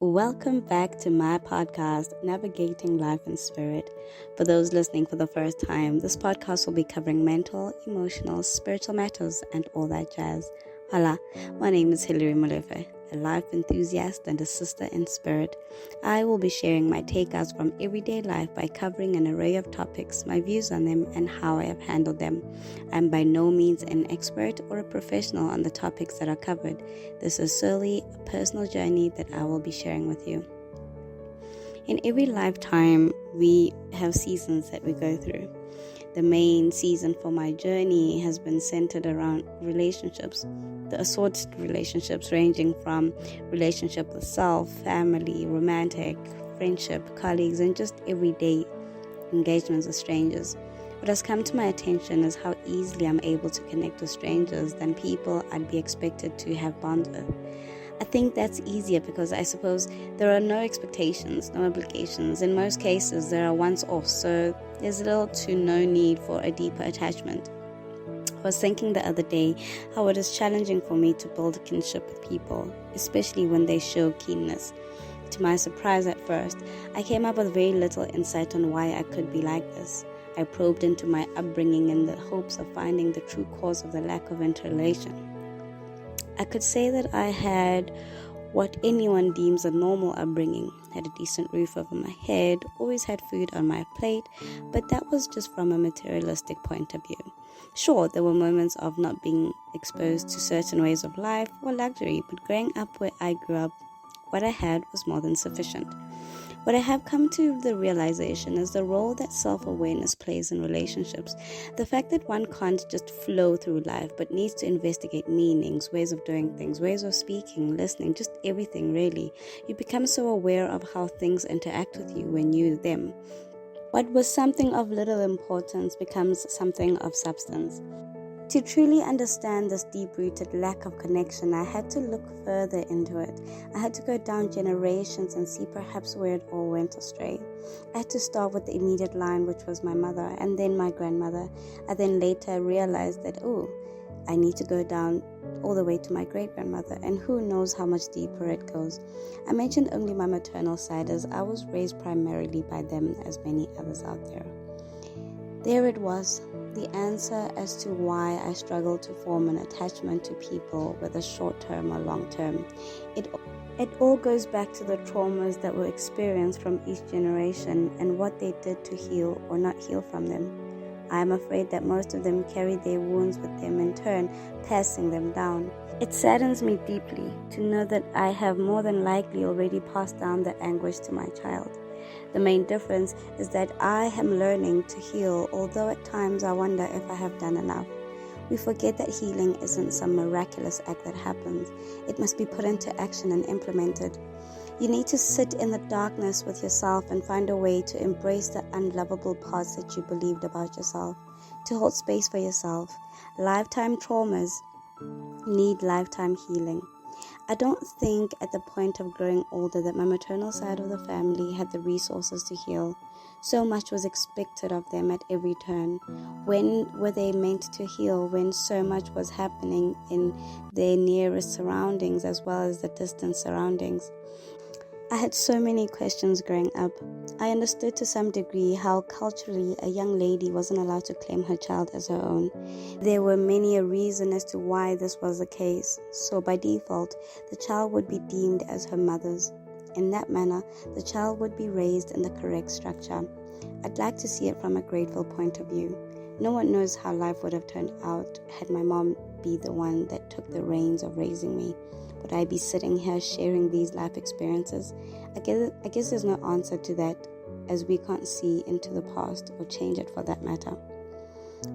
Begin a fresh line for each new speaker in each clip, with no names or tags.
Welcome back to my podcast, Navigating Life in Spirit. For those listening for the first time, this podcast will be covering mental, emotional, spiritual matters, and all that jazz. Hola, my name is Hilary Molefe, a life enthusiast and a sister in spirit. I will be sharing my takeouts from everyday life by covering an array of topics, my views on them, and how I have handled them. I'm by no means an expert or a professional on the topics that are covered. This is solely a personal journey that I will be sharing with you. In every lifetime, we have seasons that we go through. The main season for my journey has been centered around relationships, the assorted relationships ranging from relationship with self, family, romantic, friendship, colleagues, and just everyday engagements with strangers. What has come to my attention is how easily I'm able to connect with strangers than people I'd be expected to have bonds with. I think that's easier because I suppose there are no expectations, no obligations. In most cases, there are once-offs, so there's little to no need for a deeper attachment. I was thinking the other day how it is challenging for me to build a kinship with people, especially when they show keenness. To my surprise at first, I came up with very little insight on why I could be like this. I probed into my upbringing in the hopes of finding the true cause of the lack of interrelation. I could say that I had what anyone deems a normal upbringing, had a decent roof over my head, always had food on my plate, but that was just from a materialistic point of view. Sure, there were moments of not being exposed to certain ways of life or luxury, but growing up where I grew up, what I had was more than sufficient. What I have come to the realization is the role that self-awareness plays in relationships. The fact that one can't just flow through life but needs to investigate meanings, ways of doing things, ways of speaking, listening, just everything really. You become so aware of how things interact with you when you them. What was something of little importance becomes something of substance. To truly understand this deep-rooted lack of connection, I had to look further into it. I had to go down generations and see perhaps where it all went astray. I had to start with the immediate line, which was my mother, and then my grandmother. I then later realized that, I need to go down all the way to my great-grandmother, and who knows how much deeper it goes. I mentioned only my maternal side as I was raised primarily by them, as many others out there. There it was, the answer as to why I struggle to form an attachment to people, whether short-term or long-term. It all goes back to the traumas that were experienced from each generation and what they did to heal or not heal from them. I am afraid that most of them carry their wounds with them in turn, passing them down. It saddens me deeply to know that I have more than likely already passed down the anguish to my child. The main difference is that I am learning to heal, although at times I wonder if I have done enough. We forget that healing isn't some miraculous act that happens. It must be put into action and implemented. You need to sit in the darkness with yourself and find a way to embrace the unlovable parts that you believed about yourself, to hold space for yourself. Lifetime traumas need lifetime healing. I don't think at the point of growing older that my maternal side of the family had the resources to heal. So much was expected of them at every turn. When were they meant to heal when so much was happening in their nearest surroundings as well as the distant surroundings? I had so many questions growing up. I understood to some degree how culturally a young lady wasn't allowed to claim her child as her own. There were many a reason as to why this was the case, so by default, the child would be deemed as her mother's. In that manner, the child would be raised in the correct structure. I'd like to see it from a grateful point of view. No one knows how life would have turned out had my mom be the one that took the reins of raising me. Would I be sitting here sharing these life experiences? I guess there's no answer to that, as we can't see into the past or change it for that matter.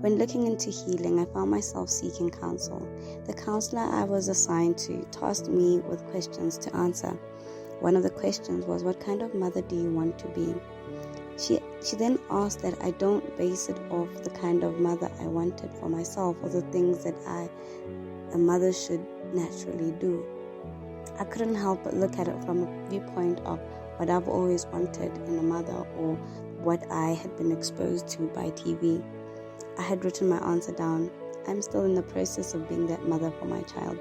When looking into healing, I found myself seeking counsel. The counselor I was assigned to tasked me with questions to answer. One of the questions was, what kind of mother do you want to be? She then asked that I don't base it off the kind of mother I wanted for myself or the things that a mother should naturally do. I couldn't help but look at it from a viewpoint of what I've always wanted in a mother or what I had been exposed to by TV. I had written my answer down. I'm still in the process of being that mother for my child.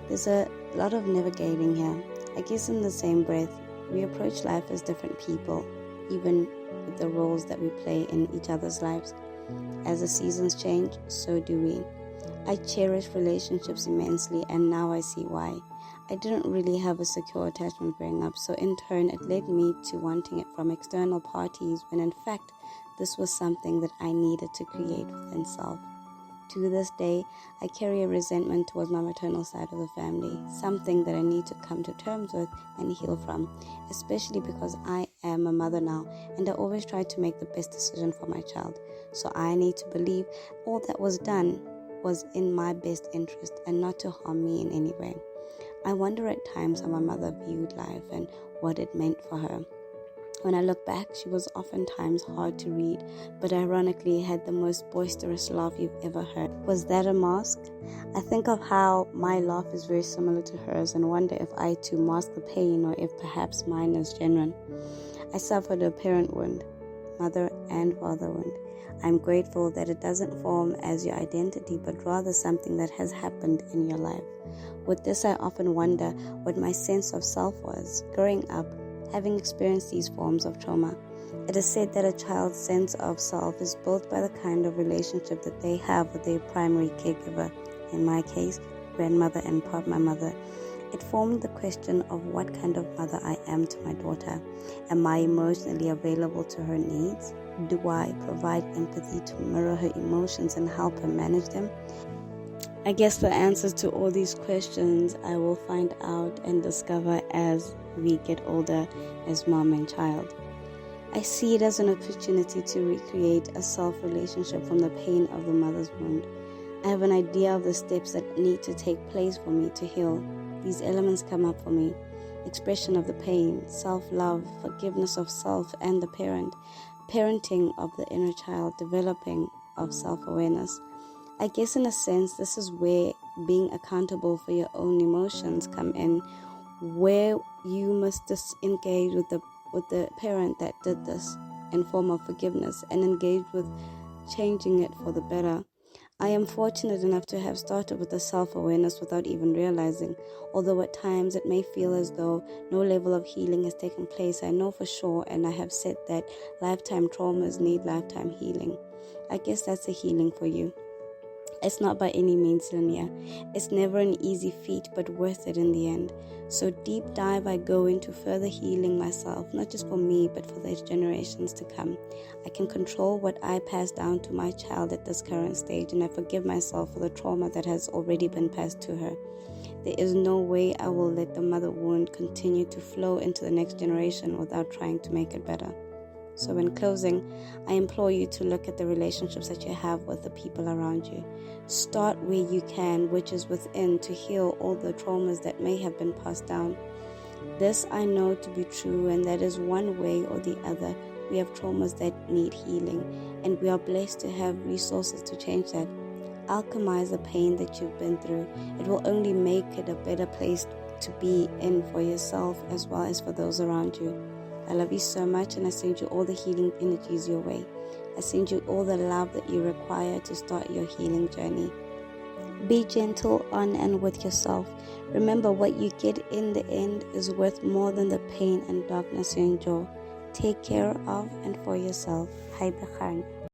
There's a lot of navigating here. I guess in the same breath, we approach life as different people, even with the roles that we play in each other's lives. As the seasons change, so do we. I cherish relationships immensely, and now I see why. I didn't really have a secure attachment growing up, so in turn it led me to wanting it from external parties, when in fact this was something that I needed to create within self. To this day, I carry a resentment towards my maternal side of the family, something that I need to come to terms with and heal from, especially because I am a mother now and I always try to make the best decision for my child. So I need to believe all that was done was in my best interest and not to harm me in any way. I wonder at times how my mother viewed life and what it meant for her. When I look back, she was oftentimes hard to read, but ironically had the most boisterous laugh you've ever heard. Was that a mask? I think of how my laugh is very similar to hers and wonder if I too mask the pain or if perhaps mine is genuine. I suffered a parent wound, mother and father wound. I'm grateful that it doesn't form as your identity, but rather something that has happened in your life. With this, I often wonder what my sense of self was growing up, having experienced these forms of trauma. It is said that a child's sense of self is built by the kind of relationship that they have with their primary caregiver, in my case, grandmother and part my mother. It formed the question of what kind of mother I am to my daughter. Am I emotionally available to her needs? Do I provide empathy to mirror her emotions and help her manage them? I guess the answers to all these questions I will find out and discover as we get older as mom and child. I see it as an opportunity to recreate a self-relationship from the pain of the mother's wound. I have an idea of the steps that need to take place for me to heal. These elements come up for me: expression of the pain, self-love, forgiveness of self and the parent, parenting of the inner child, developing of self-awareness. I guess in a sense, this is where being accountable for your own emotions come in, where you must disengage with the parent that did this in form of forgiveness and engage with changing it for the better. I am fortunate enough to have started with the self-awareness without even realizing. Although at times it may feel as though no level of healing has taken place, I know for sure, and I have said that lifetime traumas need lifetime healing. I guess that's a healing for you. It's not by any means linear. It's never an easy feat, but worth it in the end. So deep dive I go into further healing myself, not just for me, but for the generations to come. I can control what I pass down to my child at this current stage, and I forgive myself for the trauma that has already been passed to her. There is no way I will let the mother wound continue to flow into the next generation without trying to make it better. So in closing, I implore you to look at the relationships that you have with the people around you. Start where you can, which is within, to heal all the traumas that may have been passed down. This I know to be true, and that is one way or the other. We have traumas that need healing, and we are blessed to have resources to change that. Alchemize the pain that you've been through. It will only make it a better place to be in for yourself as well as for those around you. I love you so much, and I send you all the healing energies your way. I send you all the love that you require to start your healing journey. Be gentle on and with yourself. Remember, what you get in the end is worth more than the pain and darkness you endure. Take care of and for yourself. Hi, Bekhan.